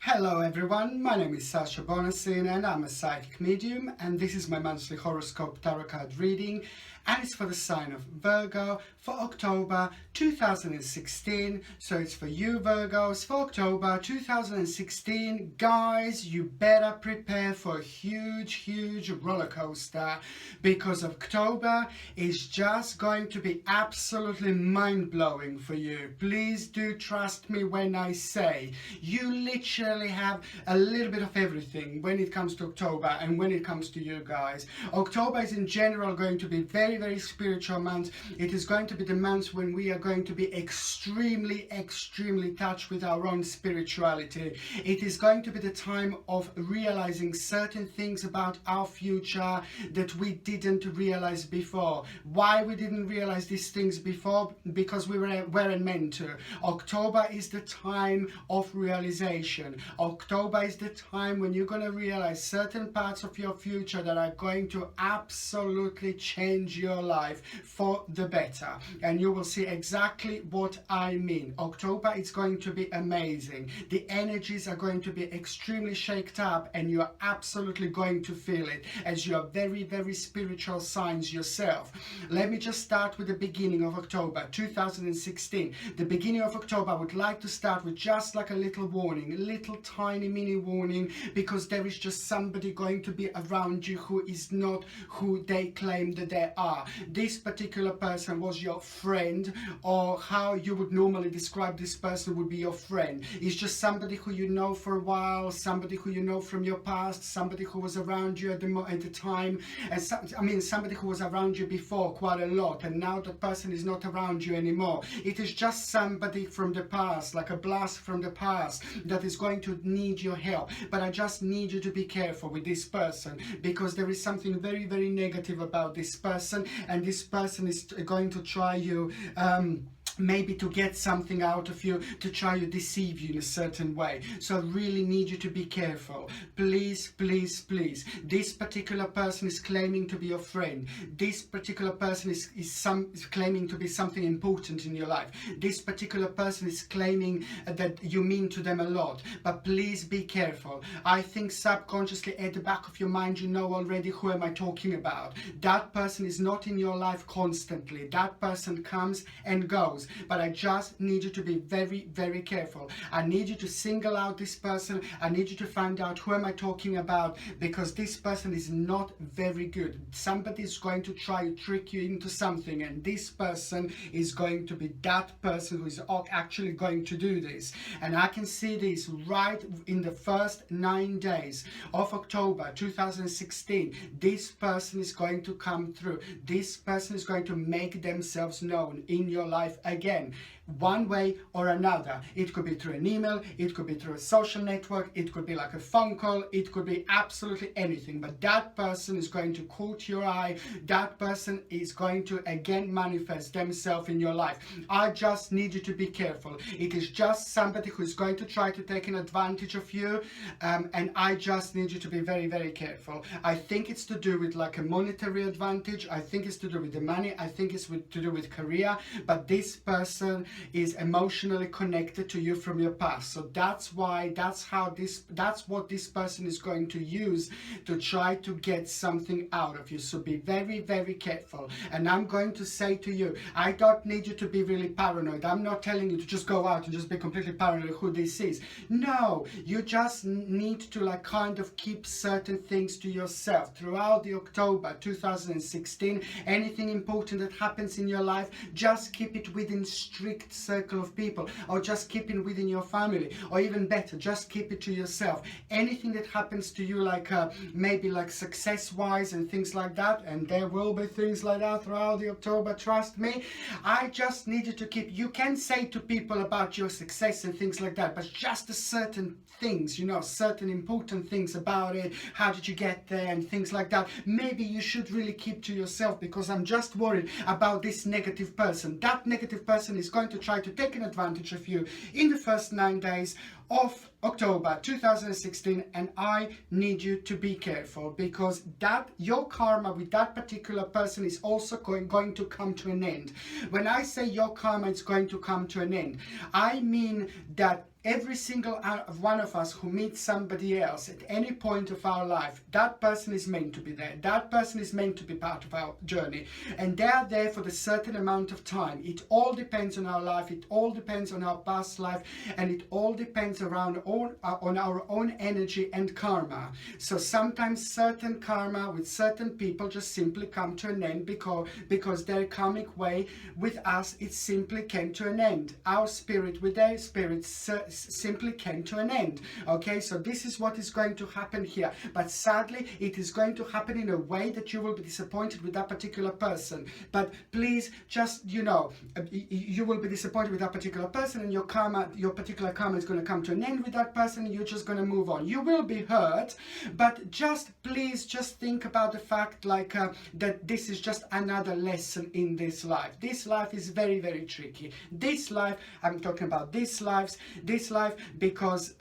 Hello everyone, my name is Sasha Bonasin and I'm a psychic medium, and this is my monthly horoscope tarot card reading, and it's for the sign of Virgo for October 2016. So it's for you Virgos for October 2016. Guys, you better prepare for a huge roller coaster, because October is just going to be absolutely mind-blowing for you. Please do trust me when I say you literally have a little bit of everything when it comes to October and when it comes to you guys. October is in general going to be very spiritual month. It is going to be the month when we are going to be extremely touched with our own spirituality. It is going to be the time of realizing certain things about our future that we didn't realize before. Why we didn't realize these things before? Because we weren't meant to. October is the time of realization. October is the time when you're going to realize certain parts of your future that are going to absolutely change your life for the better, and you will see exactly what I mean. October is going to be amazing. The energies are going to be extremely shaked up, and you are absolutely going to feel it, as you are very spiritual signs yourself. Let me just start with the beginning of October 2016. The beginning of October, I would like to start with just like a little warning, a little tiny mini warning, because there is just somebody going to be around you who is not who they claim that they are. This particular person was your friend, or how you would normally describe this person would be your friend. It's just somebody who you know for a while, somebody who you know from your past, somebody who was around you at the time, and somebody who was around you before quite a lot, and now that person is not around you anymore. It is just somebody from the past, like a blast from the past, that is going to need your help. But I just need you to be careful with this person, because there is something very negative about this person, and this person is going to try you maybe to get something out of you, to try to deceive you in a certain way. So I really need you to be careful. Please. This particular person is claiming to be your friend. This particular person is claiming to be something important in your life. This particular person is claiming that you mean to them a lot. But please be careful. I think subconsciously at the back of your mind you know already who am I talking about. That person is not in your life constantly. That person comes and goes. But I just need you to be very careful. I need you to single out this person. I need you to find out who am I talking about, because this person is not very good. Somebody is going to try to trick you into something, and this person is going to be that person who is actually going to do this. And I can see this right in the first 9 days of October 2016. This person is going to come through. This person is going to make themselves known in your life again, one way or another. It could be through an email, it could be through a social network, it could be like a phone call, it could be absolutely anything. But that person is going to catch your eye. That person is going to again manifest themselves in your life. I just need you to be careful. It is just somebody who is going to try to take an advantage of you, and I just need you to be very careful. I think it's to do with like a monetary advantage. I think it's to do with the money. I think it's to do with career. But this person is emotionally connected to you from your past. So that's what this person is going to use to try to get something out of you. So be very careful. And I'm going to say to you, I don't need you to be really paranoid. I'm not telling you to just go out and just be completely paranoid who this is. No, you just need to like kind of keep certain things to yourself throughout the October 2016. Anything important that happens in your life, just keep it within strict circle of people, or just keep it within your family, or even better, just keep it to yourself. Anything that happens to you, like maybe like success wise and things like that, and there will be things like that throughout the October, trust me. I just need you to keep, you can say to people about your success and things like that, but just a certain things, you know, certain important things about it, how did you get there and things like that, maybe you should really keep to yourself, because I'm just worried about this negative person. That negative person is going to try to take an advantage of you in the first 9 days of October 2016, and I need you to be careful, because that your karma with that particular person is also going to come to an end. When I say your karma is going to come to an end, I mean that every single one of us who meets somebody else at any point of our life, that person is meant to be there. That person is meant to be part of our journey, and they are there for a certain amount of time. It all depends on our life, it all depends on our past life, and it all depends around on our own energy and karma. So sometimes certain karma with certain people just simply come to an end because their karmic way with us, it simply came to an end. Our spirit with their spirit simply came to an end. Okay, so this is what is going to happen here, but sadly it is going to happen in a way that you will be disappointed with that particular person. But please, just, you know, you will be disappointed with that particular person, and your particular karma is going to come to an end with that person, and you're just going to move on. You will be hurt, but just please just think about the fact like that this is just another lesson in this life. This life is very, very tricky. This life, I'm talking about this life because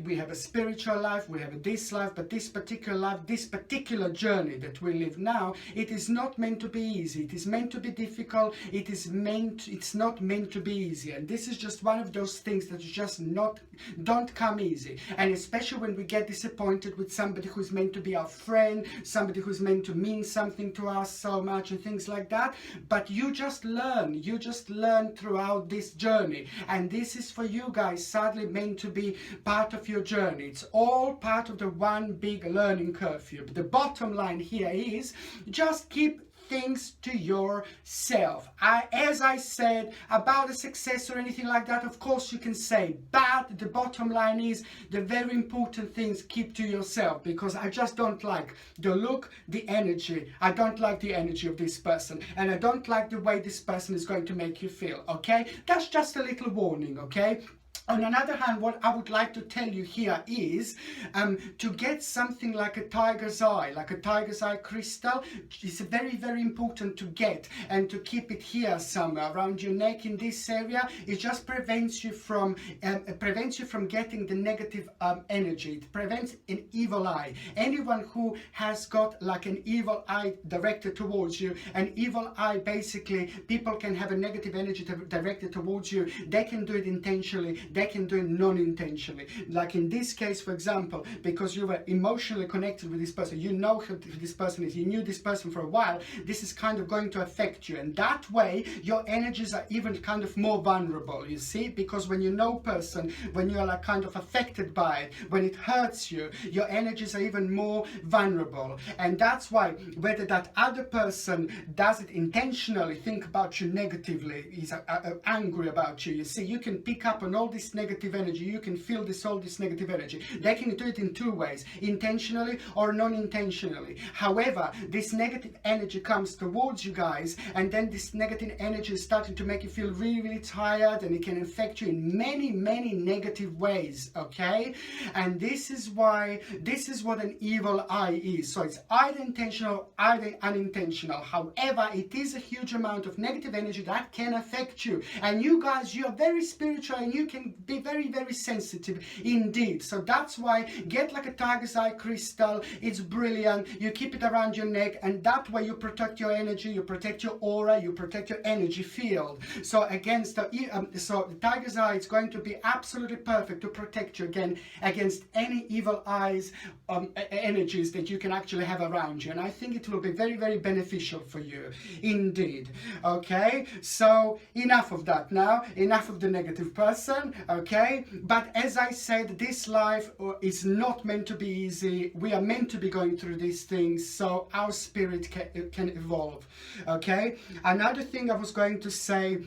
we have a spiritual life, we have this life, but this particular life, this particular journey that we live now, it is not meant to be easy. It is meant to be difficult. It's not meant to be easy, and this is just one of those things that just don't come easy. And especially when we get disappointed with somebody who's meant to be our friend, somebody who's meant to mean something to us so much and things like that. But you just learn throughout this journey, and this is for you guys sadly meant to be part of your journey. It's all part of the one big learning curve here. But the bottom line here is just keep things to yourself. As I said about a success or anything like that, of course you can say, but the bottom line is the very important things keep to yourself, because I just don't like the look, the energy. I don't like the energy of this person, and I don't like the way this person is going to make you feel. Okay, that's just a little warning. Okay. On another hand, what I would like to tell you here is to get something like a tiger's eye crystal. It's very, very important to get and to keep it here somewhere around your neck in this area. It just prevents you from getting the negative energy. It prevents an evil eye. Anyone who has got like an evil eye directed towards you, an evil eye, basically people can have a negative energy directed towards you. They can do it intentionally, they can do it non-intentionally. Like in this case, for example, because you were emotionally connected with this person, you know who this person is, you knew this person for a while, this is kind of going to affect you, and that way your energies are even kind of more vulnerable, you see, because when you know person, when you're like kind of affected by it, when it hurts you, your energies are even more vulnerable. And that's why whether that other person does it intentionally, think about you negatively, is angry about you, you see, you can pick up on all this negative energy, you can feel all this negative energy. They can do it in two ways, intentionally or non-intentionally. However, this negative energy comes towards you guys, and then this negative energy is starting to make you feel really, really tired, and it can affect you in many, many negative ways. Okay, and this is what an evil eye is. So it's either intentional, either unintentional. However, it is a huge amount of negative energy that can affect you, and you guys, you are very spiritual, and you can be very, very sensitive indeed. So that's why get like a tiger's eye crystal. It's brilliant. You keep it around your neck, and that way you protect your energy, you protect your aura, you protect your energy field. So against the tiger's eye, it's going to be absolutely perfect to protect you against any evil eyes energies that you can actually have around you, and I think it will be very, very beneficial for you indeed. Okay, so enough of that now, enough of the negative person. Okay, but as I said, this life is not meant to be easy. We are meant to be going through these things, so our spirit can evolve. Okay, another thing I was going to say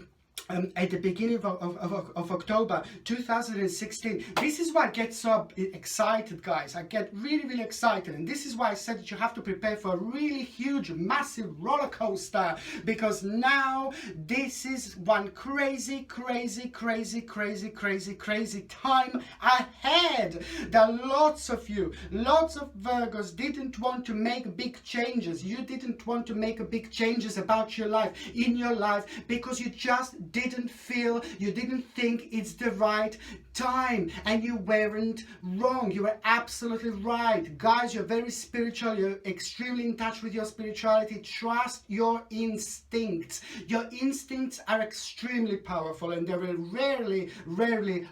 at the beginning of October 2016, this is what gets so excited, guys. I get really, really excited, and this is why I said that you have to prepare for a really huge, massive roller coaster, because now this is one crazy, crazy, crazy, crazy, crazy, crazy time ahead. There are lots of you, lots of Virgos didn't want to make big changes. You didn't want to make big changes about your life, in your life, because you just didn't feel, you didn't think it's the right time, and you weren't wrong. You were absolutely right. Guys, you're very spiritual. You're extremely in touch with your spirituality. Trust your instincts. Your instincts are extremely powerful, and they will rarely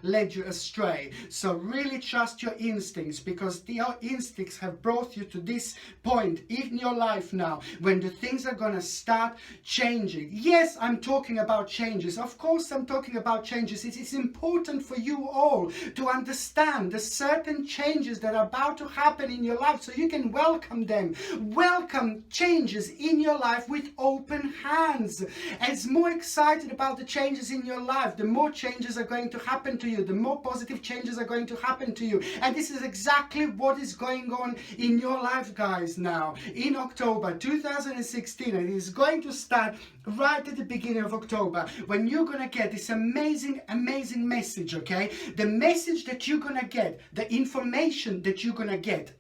lead you astray. So really trust your instincts, because your instincts have brought you to this point in your life now when the things are going to start changing. Yes, I'm talking about changes. Of course I'm talking about changes. It is important for you all to understand the certain changes that are about to happen in your life, so you can welcome them. Welcome changes in your life with open hands. As more excited about the changes in your life, the more changes are going to happen to you, the more positive changes are going to happen to you. And this is exactly what is going on in your life, guys, now in October 2016. And it is going to start right at the beginning of October, when you're gonna get this amazing message. Okay, the message that you're gonna get, the information that you're gonna get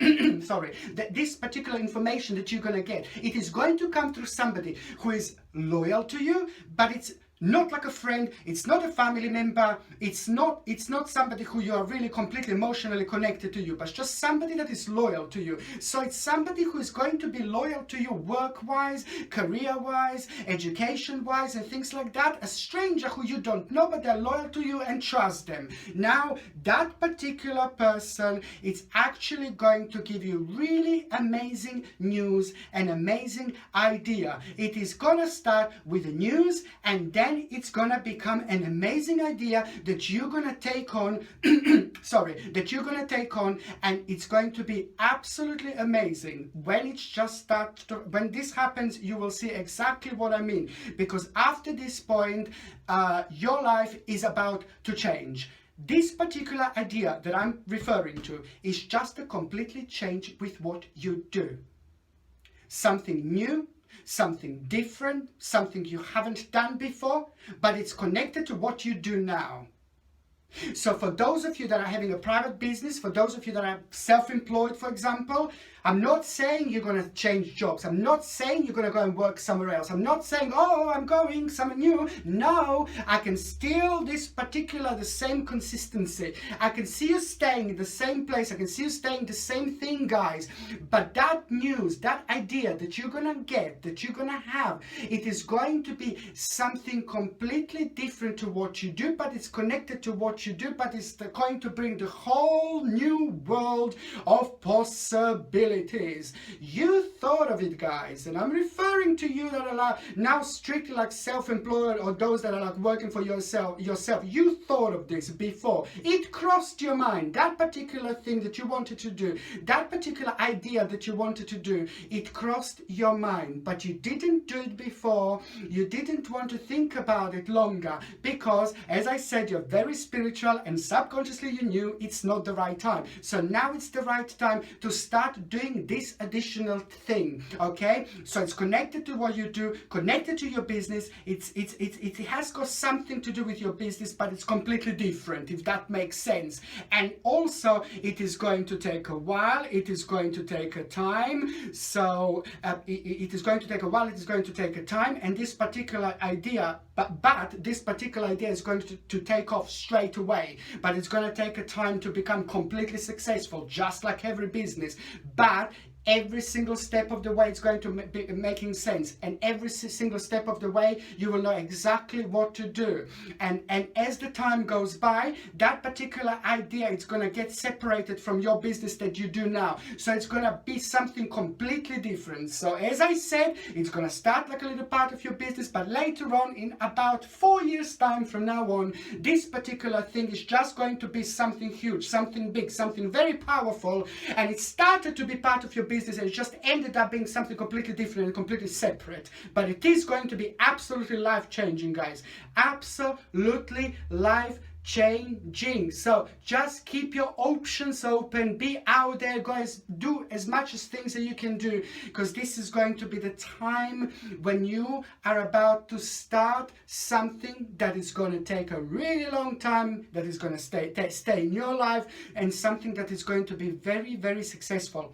sorry, this particular information that you're gonna get, it is going to come through somebody who is loyal to you, but it's not like a friend, it's not a family member, it's not somebody who you are really completely emotionally connected to you, but just somebody that is loyal to you. So it's somebody who is going to be loyal to you work-wise, career-wise, education-wise, and things like that. A stranger who you don't know, but they're loyal to you and trust them. Now, that particular person is actually going to give you really amazing news and amazing idea. It is gonna start with the news, and then it's gonna become an amazing idea that you're gonna take on that you're gonna take on, and it's going to be absolutely amazing. When it just starts to, when this happens, you will see exactly what I mean, because after this point your life is about to change. This particular idea that I'm referring to is just a completely change with what you do. Something new, something different, something you haven't done before, but it's connected to what you do now. So for those of you that are having a private business, for those of you that are self-employed, for example, I'm not saying you're going to change jobs. I'm not saying you're going to go and work somewhere else. I'm not saying, oh, I'm going somewhere new. No, I can still the same consistency. I can see you staying in the same place. I can see you staying the same thing, guys. But that news, that idea that you're going to get, that you're going to have, it is going to be something completely different to what you do, but it's connected to what you do, but it's going to bring the whole new world of possibilities. You thought of it, guys, and I'm referring to you that are like now strictly like self-employed, or those that are like working for yourself. You thought of this before. It crossed your mind, that particular thing that you wanted to do, that particular idea that you wanted to do, it crossed your mind, but you didn't do it before. You didn't want to think about it longer, because as I said, you're very spiritual, and subconsciously you knew it's not the right time. So now it's the right time to start doing this additional thing. Okay, so it's connected to what you do, connected to your business. It has got something to do with your business, but it's completely different, if that makes sense. And also it is going to take a while, it is going to take a time. So it is going to take a while, it is going to take a time, and this particular idea, but this particular idea is going to take off straight away, but it's going to take a time to become completely successful, just like every business. But every single step of the way it's going to be making sense, and every single step of the way you will know exactly what to do. And as the time goes by, that particular idea, it's going to get separated from your business that you do now. So it's going to be something completely different. So as I said, it's going to start like a little part of your business, but later on, in about 4 years time from now on, this particular thing is just going to be something huge, something big, something very powerful. And it started to be part of your business, and it just ended up being something completely different and completely separate. But it is going to be absolutely life-changing, guys. Absolutely life-changing. So just keep your options open, be out there, guys, do as much as things that you can do, because this is going to be the time when you are about to start something that is going to take a really long time, that is going to stay in your life, and something that is going to be very, very successful.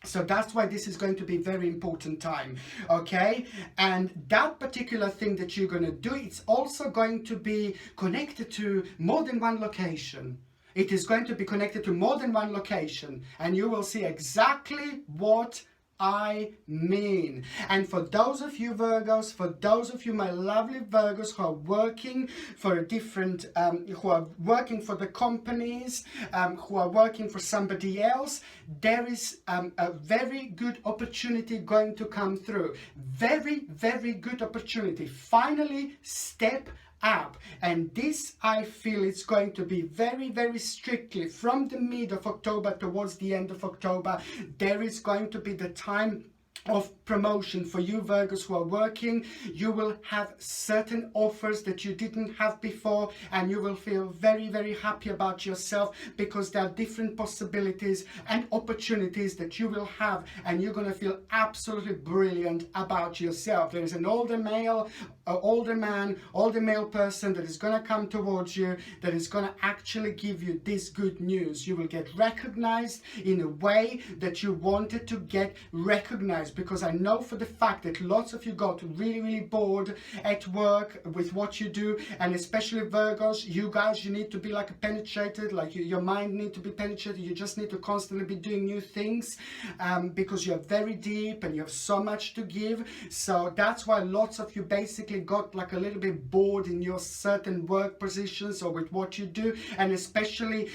So that's why this is going to be a very important time, okay? And that particular thing that you're going to do, it's also going to be connected to more than one location. It is going to be connected to more than one location, and you will see exactly what I mean. And for those of you Virgos, for those of you, my lovely Virgos, who are working for a different, who are working for the companies, who are working for somebody else, there is a very good opportunity going to come through. Very, very good opportunity. Finally, step up. And this, I feel, it's going to be very, very strictly from the mid of October towards the end of October. There is going to be the time of promotion for you Virgos who are working. You will have certain offers that you didn't have before, and you will feel very, very happy about yourself, because there are different possibilities and opportunities that you will have, and you're going to feel absolutely brilliant about yourself. There is an older male, older man, older male person that is going to come towards you, that is going to actually give you this good news. You will get recognized in a way that you wanted to get recognized, because I know for the fact that lots of you got really, really bored at work with what you do, and especially Virgos, you guys, you need to be like penetrated, like your mind need to be penetrated. You just need to constantly be doing new things, because you're very deep and you have so much to give. So that's why lots of you basically got like a little bit bored in your certain work positions or with what you do, and especially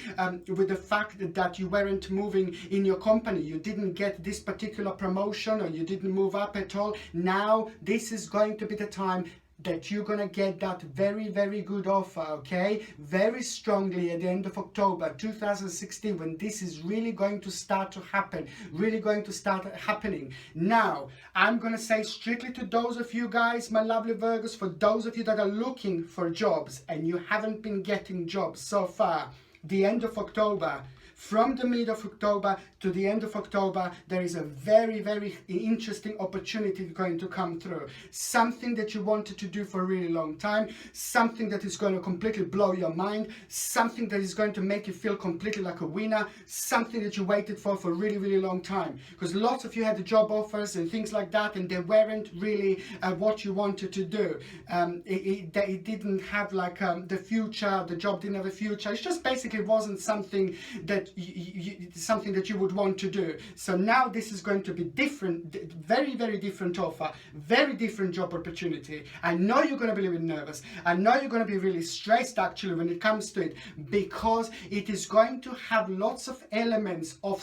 with the fact that you weren't moving in your company. You didn't get this particular promotion, or you didn't move up at all. Now this is going to be the time that you're gonna get that very, very good offer, okay? Very strongly at the end of October 2016, when this is really going to start to happen, really going to start happening. Now, I'm gonna say strictly to those of you guys, my lovely Virgos, for those of you that are looking for jobs and you haven't been getting jobs so far, the end of October, from the mid of October to the end of October, there is a very, very interesting opportunity going to come through. Something that you wanted to do for a really long time, something that is going to completely blow your mind, something that is going to make you feel completely like a winner, something that you waited for a really, really long time. Because lots of you had the job offers and things like that, and they weren't really what you wanted to do. It didn't have like the future, the job didn't have a future. It just basically wasn't something that something that you would want to do. So now this is going to be different, very, very different offer, very different job opportunity. I know you're going to be a little bit nervous. I know you're going to be really stressed actually when it comes to it, because it is going to have lots of elements of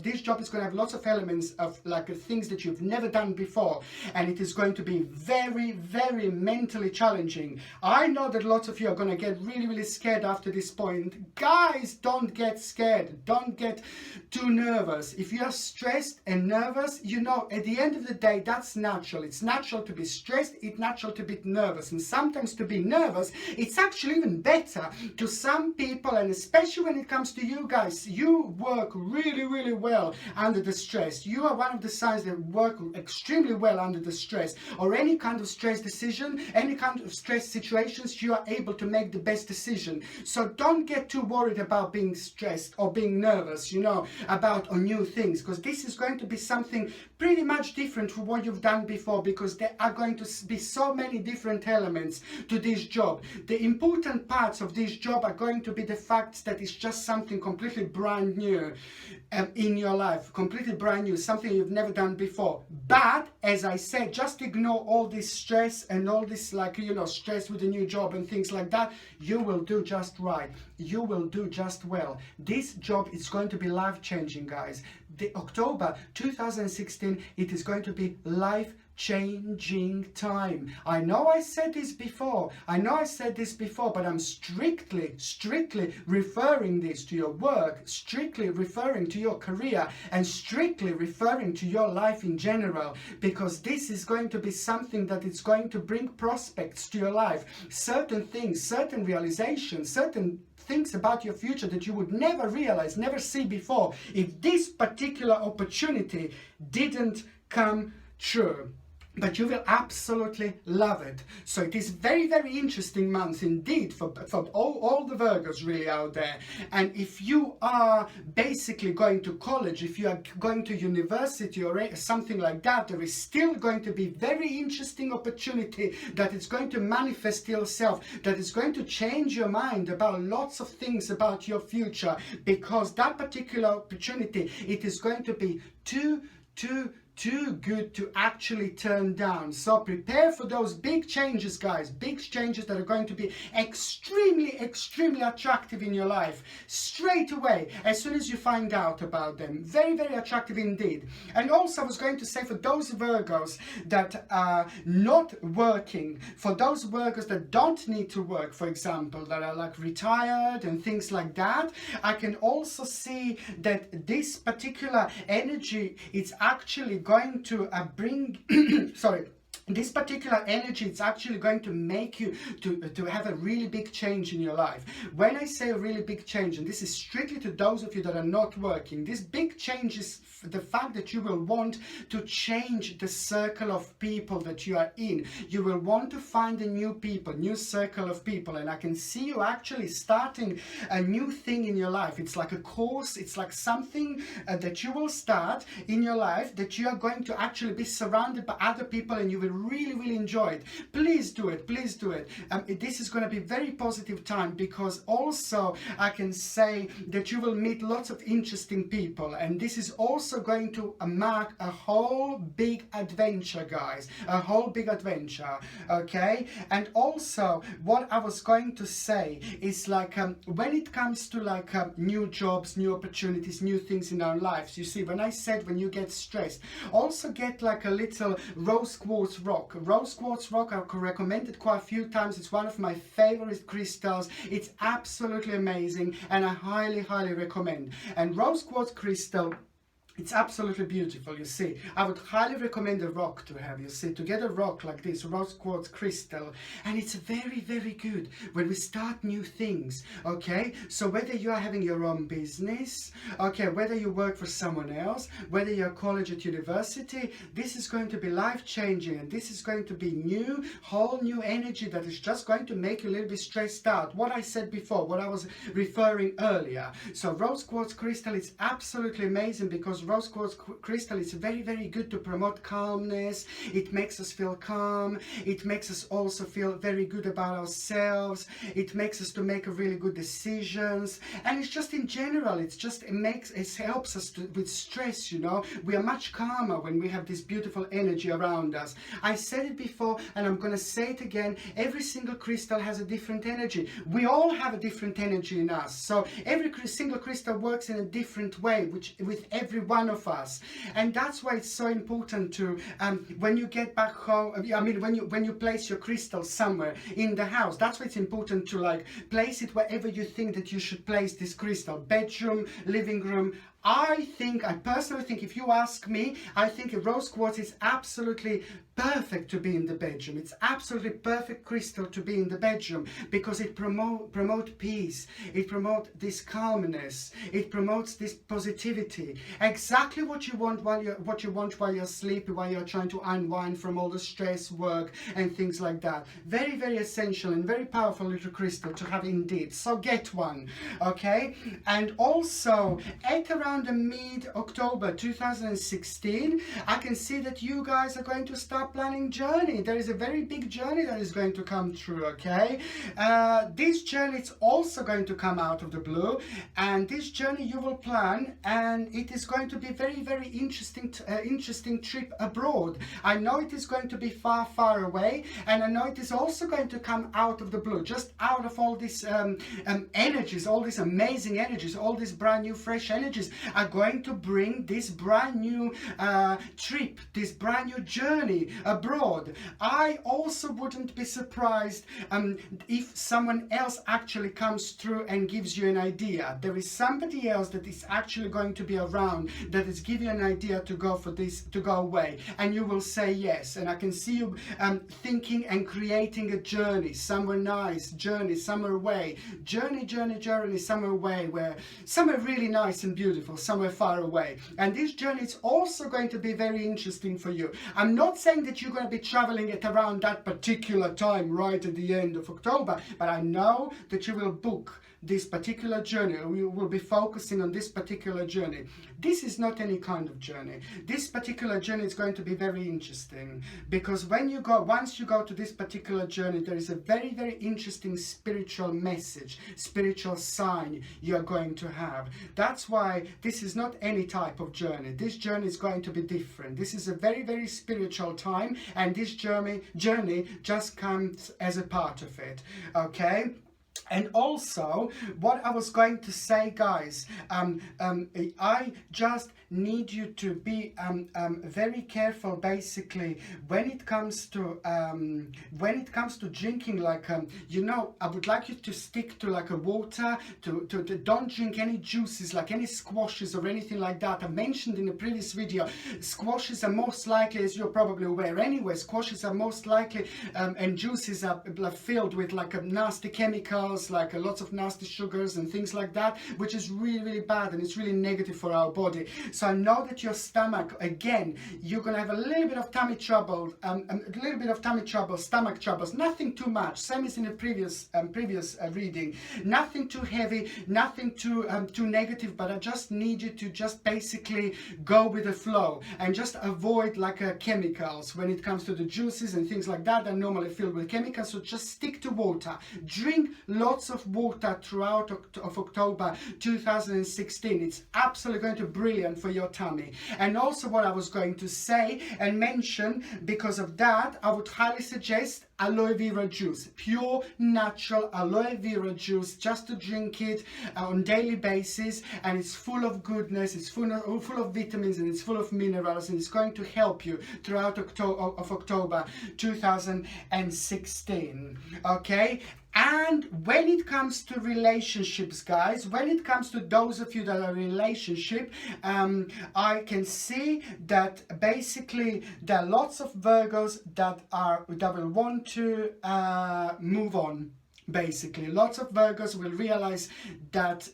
this job is going to have lots of elements of like things that you've never done before, and it is going to be very, very mentally challenging. I know that lots of you are going to get really, really scared after this point. Guys, don't get scared. Don't get too nervous. If you are stressed and nervous, you know, at the end of the day, that's natural. It's natural to be stressed. It's natural to be nervous. And sometimes to be nervous, it's actually even better to some people, and especially when it comes to you guys, you work really, really well under the stress. You are one of the signs that work extremely well under the stress, or any kind of stress decision, any kind of stress situations, you are able to make the best decision. So don't get too worried about being stressed or being nervous, you know, about new things, because this is going to be something pretty much different from what you've done before, because there are going to be so many different elements to this job. The important parts of this job are going to be the fact that it's just something completely brand new in your life, completely brand new, something you've never done before. But as I said, just ignore all this stress and all this, like, you know, stress with a new job and things like that. You will do just right. You will do just well. This job is going to be life-changing, guys. The October 2016, it is going to be life-changing time. I know I said this before. But I'm strictly referring this to your work, strictly referring to your career, and strictly referring to your life in general, because this is going to be something that is going to bring prospects to your life, certain things, certain realizations, certain things about your future that you would never realize, never see before, if this particular opportunity didn't come true. but you will absolutely love it. So it is very, very interesting month indeed for all the Virgos really out there. And if you are basically going to college, if you are going to university or something like that, there is still going to be very interesting opportunity that is going to manifest yourself, that is going to change your mind about lots of things about your future, because that particular opportunity, it is going to be too good to actually turn down. So prepare for those big changes, guys, big changes that are going to be extremely attractive in your life straight away as soon as you find out about them. Very, very attractive indeed. And also I was going to say, for those Virgos that are not working, for those Virgos that don't need to work, for example, that are like retired and things like that, I can also see that this particular energy is actually going to bring sorry, this particular energy, it's actually going to make you to have a really big change in your life. When I say a really big change, and this is strictly to those of you that are not working, this big change is the fact that you will want to change the circle of people that you are in. You will want to find a new people, new circle of people, and I can see you actually starting a new thing in your life. It's like a course, it's like something that you will start in your life, that you are going to actually be surrounded by other people, and you will really enjoy it. Please do it, please do it. This is going to be very positive time, because also I can say that you will meet lots of interesting people, and this is also going to mark a whole big adventure, guys, a whole big adventure. Okay, and also what I was going to say is like when it comes to like new jobs, new opportunities, new things in our lives, you see, when I said when you get stressed, also get like a little rose quartz rock. Rose quartz rock I recommended quite a few times. It's one of my favorite crystals. It's absolutely amazing, and I highly recommend. And rose quartz crystal, it's absolutely beautiful, you see. I would highly recommend a rock to have, you see, to get a rock like this, rose quartz crystal. And it's very good when we start new things, okay? So whether you are having your own business, okay, whether you work for someone else, whether you're college at university, this is going to be life-changing, and this is going to be new, whole new energy that is just going to make you a little bit stressed out. What I said before, what I was referring earlier. So rose quartz crystal is absolutely amazing, because rose quartz crystal is very good to promote calmness. It makes us feel calm. It makes us also feel very good about ourselves. It makes us to make really good decisions. And it's just in general, it helps us with stress, you know. We are much calmer when we have this beautiful energy around us. I said it before, and I'm going to say it again. Every single crystal has a different energy. We all have a different energy in us. So every single crystal works in a different way, with every one of us. And that's why it's so important to when you get back home, I mean when you place your crystal somewhere in the house, that's why it's important to like place it wherever you think that you should place this crystal. Bedroom, living room. I personally think, if you ask me, I think a rose quartz is absolutely perfect to be in the bedroom. It's absolutely perfect crystal to be in the bedroom, because it promote peace. It promotes this calmness. It promotes this positivity. Exactly what you want while you're sleepy, while you're trying to unwind from all the stress, work, and things like that. Very essential and very powerful little crystal to have indeed. So get one, okay? And also at around the mid-October 2016, I can see that you guys are going to start planning journey. There is a very big journey that is going to come through, okay? This journey is also going to come out of the blue, and this journey you will plan, and it is going to be very interesting trip abroad. I know it is going to be far away, and I know it is also going to come out of the blue, just out of all these energies, all these amazing energies, all these brand new fresh energies are going to bring this brand new trip, this brand new journey abroad. I also wouldn't be surprised if someone else actually comes through and gives you an idea. There is somebody else that is actually going to be around, that is giving you an idea to go for this, to go away, and you will say yes. And I can see you thinking and creating a journey somewhere nice, journey somewhere away, journey somewhere away, where somewhere really nice and beautiful. beautiful, somewhere far away. And this journey is also going to be very interesting for you. I'm not saying that you're going to be traveling at around that particular time right at the end of October, but I know that you will book this particular journey, or you will be focusing on this particular journey. This is not any kind of journey. This particular journey is going to be very interesting, because once you go to this particular journey, there is a very, very interesting spiritual message, spiritual sign you're going to have. That's why this is not any type of journey. This journey is going to be different. This is a very, very spiritual time, and this journey just comes as a part of it, okay? And also, what I was going to say, guys, I just need you to be very careful, basically, when it comes to drinking. Like, you know, I would like you to stick to like a water. To don't drink any juices, like any squashes or anything like that. I mentioned in a previous video, squashes are most likely, as you're probably aware anyway, squashes are most likely, and juices are filled with like nasty chemicals, like lots of nasty sugars and things like that, which is really, really bad, and it's really negative for our body. So I know that your stomach, again, you're gonna have a little bit of tummy trouble, stomach troubles, nothing too much, same as in the previous reading, nothing too heavy, nothing too negative, but I just need you to just basically go with the flow and just avoid like chemicals when it comes to the juices and things like that. They're normally filled with chemicals, so just stick to water. Drink lots of water throughout of October 2016. It's absolutely going to be brilliant for your tummy. And also, what I was going to say and mention, because of that, I would highly suggest aloe vera juice, pure natural aloe vera juice, just to drink it on daily basis, and it's full of goodness, it's full of vitamins, and it's full of minerals, and it's going to help you throughout October 2016, okay? And when it comes to relationships, guys, when it comes to those of you that are in a relationship, I can see that basically there are lots of Virgos that will want to move on. Basically, lots of Virgos will realize that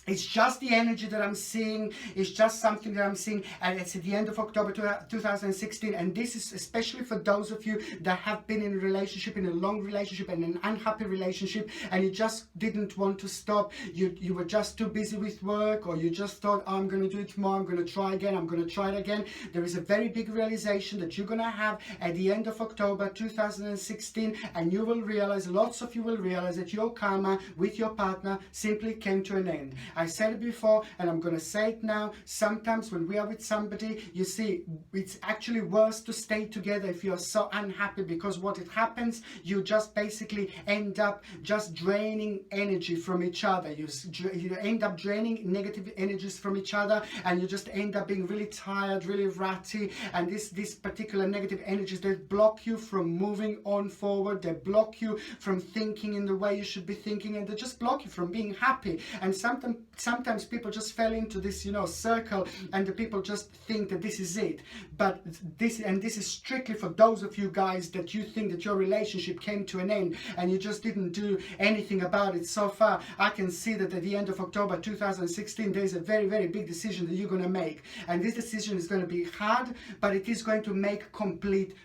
it's just the energy that I'm seeing. It's just something that I'm seeing, and it's at the end of October 2016. And this is especially for those of you that have been in a relationship, in a long relationship, and an unhappy relationship, and you just didn't want to stop. You were just too busy with work, or you just thought, oh, I'm going to do it tomorrow, I'm going to try again, I'm going to try it again. There is a very big realization that you're going to have at the end of October 2016, and you will realize, lots of you will realize, that your karma with your partner simply came to an end. I said it before, and I'm going to say it now. Sometimes when we are with somebody, you see, it's actually worse to stay together if you're so unhappy, because what it happens, you just basically end up just draining energy from each other. You end up draining negative energies from each other, and you just end up being really tired, really ratty, and these particular negative energies, they block you from moving on forward. They block you from thinking in the way you should be thinking, and they just block you from being happy. And sometimes people just fell into this, you know, circle, and the people just think that this is it. But this is strictly for those of you guys that you think that your relationship came to an end and you just didn't do anything about it so far. I can see that at the end of October 2016, there is a very, very big decision that you're going to make, and this decision is going to be hard, but it is going to make complete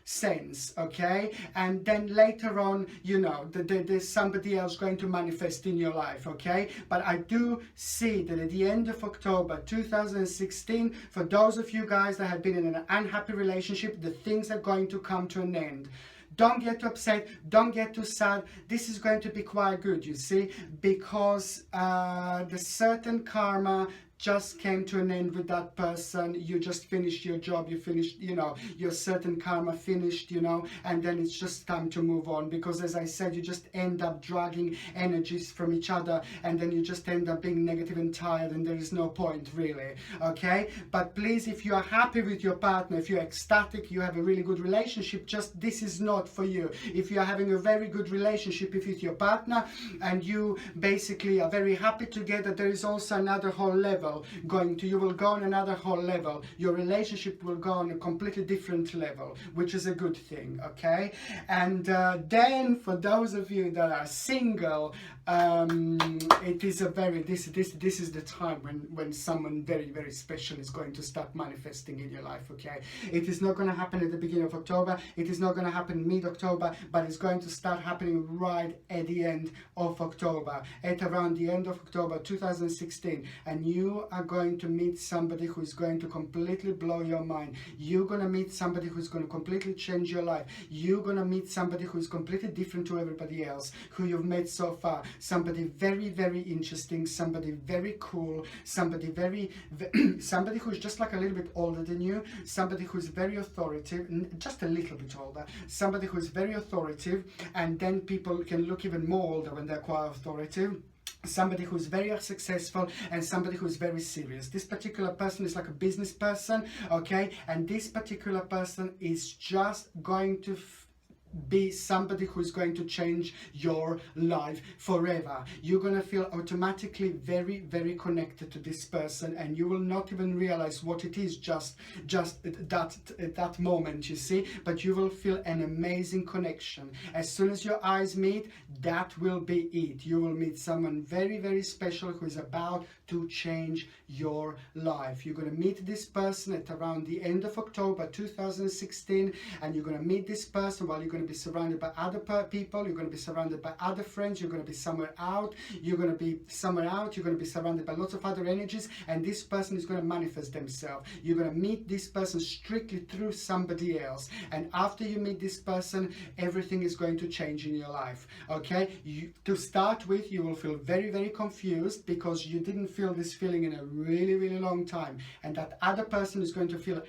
sense, okay? And then later on, you know, there's somebody else going to manifest in your life, okay? But I do see that at the end of October 2016, for those of you guys that have been in an unhappy relationship, the things are going to come to an end. Don't get too upset, don't get too sad. This is going to be quite good, you see, because the certain karma just came to an end with that person. You just finished your job, you finished, you know, your certain karma finished, you know, and then it's just time to move on, because as I said, you just end up dragging energies from each other, and then you just end up being negative and tired, and there is no point really, okay? But please, if you are happy with your partner, if you're ecstatic, you have a really good relationship, just this is not for you. If you are having a very good relationship with your partner, and you basically are very happy together, there is also another whole level you will go on another whole level. Your relationship will go on a completely different level, which is a good thing, okay? And then for those of you that are single, It is a very, this is the time when someone very, very special is going to start manifesting in your life, okay? It is not going to happen at the beginning of October, it is not going to happen mid-October, but it's going to start happening right at the end of October, at around the end of October 2016, and you are going to meet somebody who is going to completely blow your mind. You're going to meet somebody who's going to completely change your life. You're going to meet somebody who is completely different to everybody else who you've met so far. Somebody very, very interesting, somebody very cool, somebody somebody who's just like a little bit older than you, somebody who's very authoritative, just a little bit older, somebody who's very authoritative, and then people can look even more older when they're quite authoritative. Somebody who's very successful and somebody who's very serious. This particular person is like a business person, okay? And this particular person is just going to be somebody who's going to change your life forever. You're going to feel automatically very, very connected to this person, and you will not even realize what it is just that moment, you see, but you will feel an amazing connection. As soon as your eyes meet, that will be it. You will meet someone very, very special who is about to change your life. You're going to meet this person at around the end of October 2016, and you're going to meet this person while you're going to be surrounded by other people, you're going to be surrounded by other friends, you're going to be somewhere out, you're going to be surrounded by lots of other energies, and this person is going to manifest themselves. You're going to meet this person strictly through somebody else, and after you meet this person, everything is going to change in your life, okay? To start with, you will feel very, very confused because you didn't feel this feeling in a really, really long time, and that other person is going to feel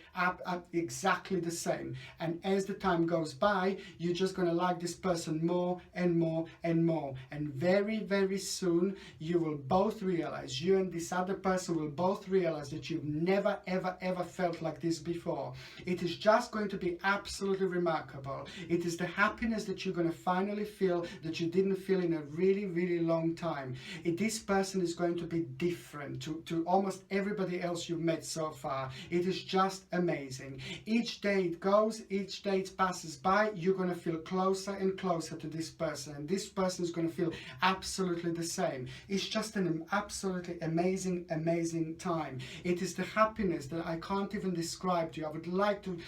exactly the same, and as the time goes by, you're just going to like this person more and more and more, and very, very soon you will both realize, you and this other person will both realize that you've never, ever, ever felt like this before. It is just going to be absolutely remarkable. It is the happiness that you're going to finally feel that you didn't feel in a really, really long time. This person is going to be different to almost everybody else you've met so far. It is just amazing. Each day it goes, each day it passes by, you're going to feel closer and closer to this person, and this person is going to feel absolutely the same. It's just an absolutely amazing, amazing time. It is the happiness that I can't even describe to you. I would like to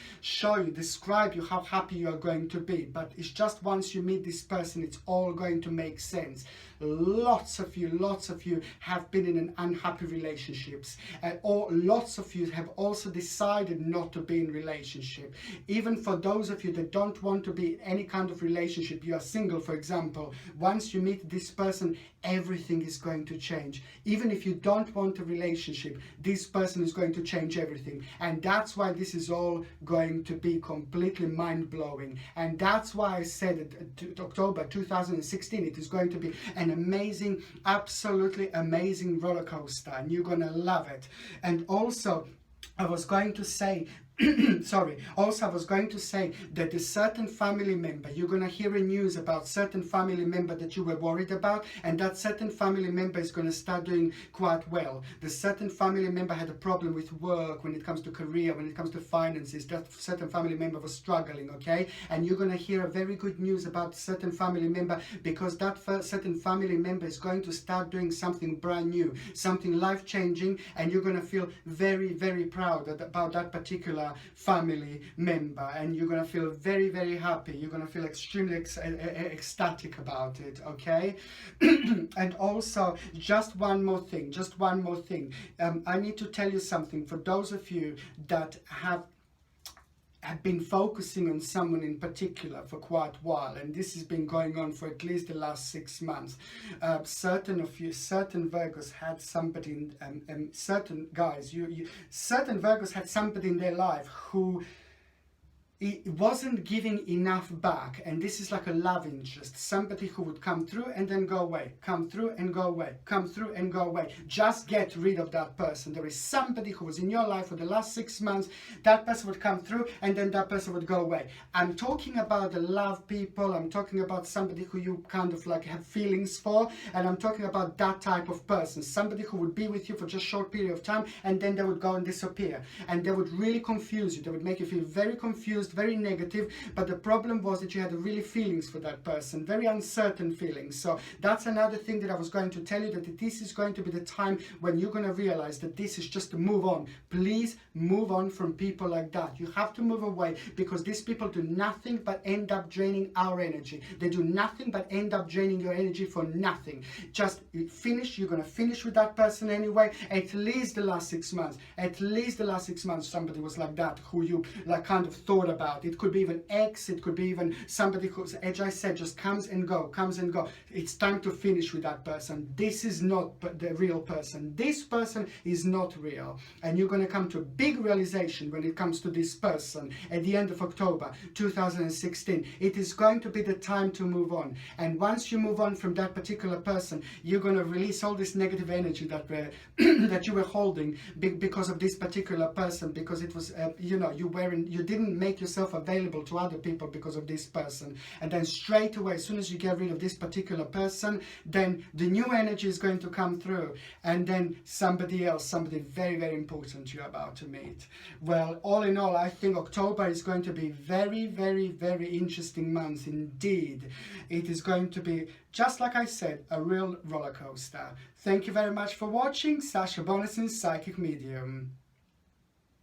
describe you how happy you are going to be, but it's just once you meet this person, it's all going to make sense. Lots of you have been in unhappy relationships, or lots of you have also decided not to be in relationship. Even for those of you that don't want to be in any kind of relationship, you are single, for example, once you meet this person, everything is going to change. Even if you don't want a relationship, this person is going to change everything, and that's why this is all going to be completely mind-blowing. And that's why I said that October 2016, it is going to be an amazing, absolutely amazing roller coaster, and you're gonna love it. And also I was going to say I was going to say that a certain family member, you're going to hear a news about certain family member that you were worried about, and that certain family member is going to start doing quite well. The certain family member had a problem with work, when it comes to career, when it comes to finances, that certain family member was struggling, okay? And you're going to hear a very good news about a certain family member, because that certain family member is going to start doing something brand new, something life-changing, and you're going to feel very, very proud about that particular family member, and you're going to feel very, very happy. You're going to feel extremely ecstatic about it, okay? And also, just one more thing, I need to tell you something. For those of you that have been focusing on someone in particular for quite a while, and this has been going on for at least the last 6 months, certain Virgos had somebody, certain Virgos had somebody in their life who it wasn't giving enough back, and this is like a love interest, somebody who would come through and then go away, come through and go away, come through and go away. Just get rid of that person. There is somebody who was in your life for the last 6 months, that person would come through and then that person would go away. I'm talking about the love people, I'm talking about somebody who you kind of like have feelings for, and I'm talking about that type of person, somebody who would be with you for just a short period of time and then they would go and disappear, and they would really confuse you, they would make you feel very confused, just very negative, but the problem was that you had really feelings for that person, very uncertain feelings. So that's another thing that I was going to tell you, that this is going to be the time when you're going to realize that this is just to move on. Please move on from people like that. You have to move away, because these people do nothing but end up draining our energy. They do nothing but end up draining your energy for nothing. Just finish. You're going to finish with that person anyway. At least the last 6 months. At least the last 6 months somebody was like that, who you like kind of thought about. It could be even ex, it could be even somebody who, as I said, just comes and go. It's time to finish with that person. This is not the real person. This person is not real, and you're going to come to a big realization when it comes to this person at the end of October 2016. It is going to be the time to move on, and once you move on from that particular person, you're going to release all this negative energy that that you were holding because of this particular person, because it was you know, you didn't make yourself available to other people because of this person. And then straight away, as soon as you get rid of this particular person, then the new energy is going to come through, and then somebody else, somebody very, very important you're about to meet. Well, all in all, I think October is going to be very, very, very interesting month indeed. It is going to be, just like I said, a real roller coaster. Thank you very much for watching. Sasha Bonasin, Psychic Medium.